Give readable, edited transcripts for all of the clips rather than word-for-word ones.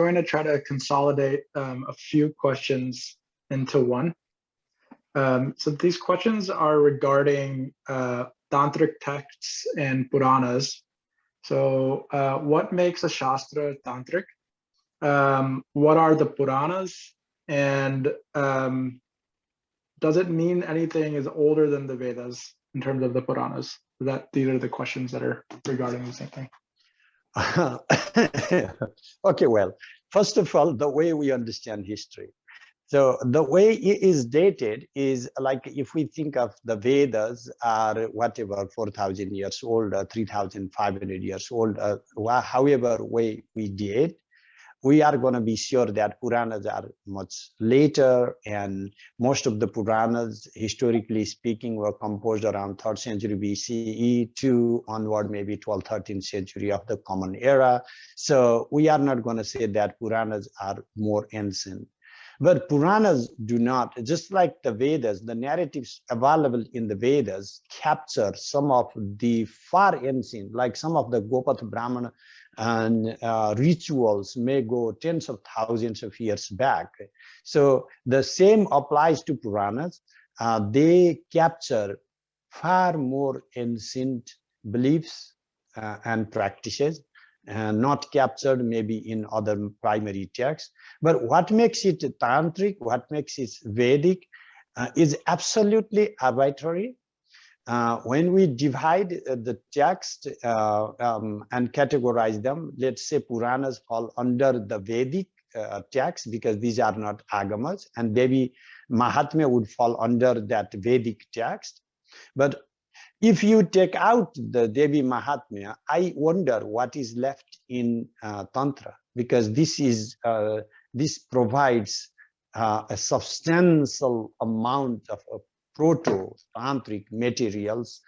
going to try to consolidate a few questions into one. So these questions are regarding tantric texts and puranas. So what makes a shastra tantric? What are the puranas? And does it mean anything is older than the Vedas in terms of the puranas? These are the questions that are regarding the same thing. Okay, well, first of all, the way we understand history. So the way it is dated is like, if we think of the Vedas are whatever, 4,000 years old, 3,500 years old, however way we did, we are going to be sure that Puranas are much later, and most of the Puranas, historically speaking, were composed around 3rd century BCE to onward, maybe 12th, 13th century of the Common Era. So we are not going to say that Puranas are more ancient. But Puranas do not, just like the Vedas, the narratives available in the Vedas capture some of the far ancient, like some of the Gopath Brahmana and rituals may go tens of thousands of years back. So the same applies to Puranas. They capture far more ancient beliefs and practices, not captured maybe in other primary texts. But what makes it tantric, what makes it Vedic, is absolutely arbitrary. When we divide the text and categorize them, let's say Puranas fall under the Vedic text because these are not agamas, and Devī Māhātmya would fall under that Vedic text. But if you take out the Devī Māhātmya, I wonder what is left in Tantra, because this provides a substantial amount of proto-tantric materials.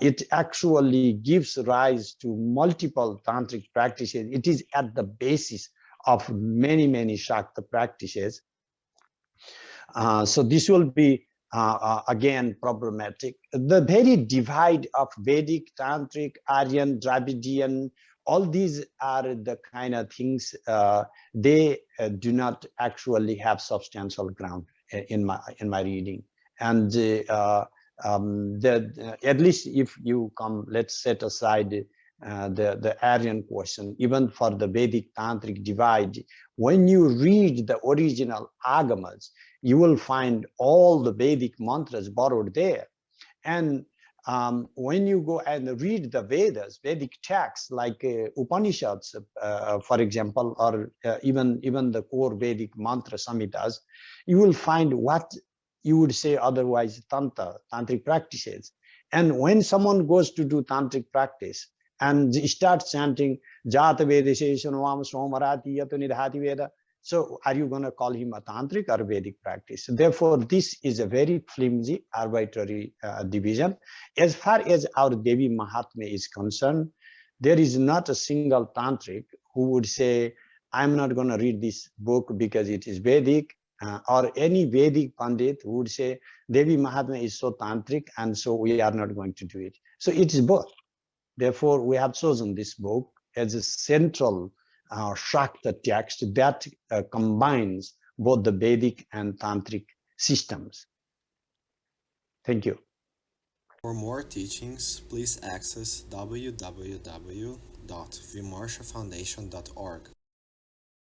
It actually gives rise to multiple tantric practices. It is at the basis of many, many Shakta practices. So this will be again problematic. The very divide of Vedic, Tantric, Aryan, Dravidian, all these are the kind of things, they do not actually have substantial ground in my reading. And at least if you come, let's set aside the Aryan question, even for the Vedic Tantric divide, when you read the original agamas, you will find all the Vedic mantras borrowed there. And when you go and read the Vedas, Vedic texts like Upanishads, for example, or even the core Vedic mantra samhitas, you will find what you would say otherwise tantric practices. And when someone goes to do tantric practice and starts chanting Jata Vedeseshanvam Somarati Yato Nidhati Veda, so are you going to call him a tantric or Vedic practice? Therefore, this is a very flimsy, arbitrary division. As far as our Devī Māhātmya is concerned, there is not a single tantric who would say, I'm not going to read this book because it is Vedic, or any Vedic Pandit who would say, Devī Māhātmya is so tantric, and so we are not going to do it. So it is both. Therefore, we have chosen this book as a central Shakta text that combines both the Vedic and Tantric systems. Thank you. For more teachings, please access www.vimarshafoundation.org.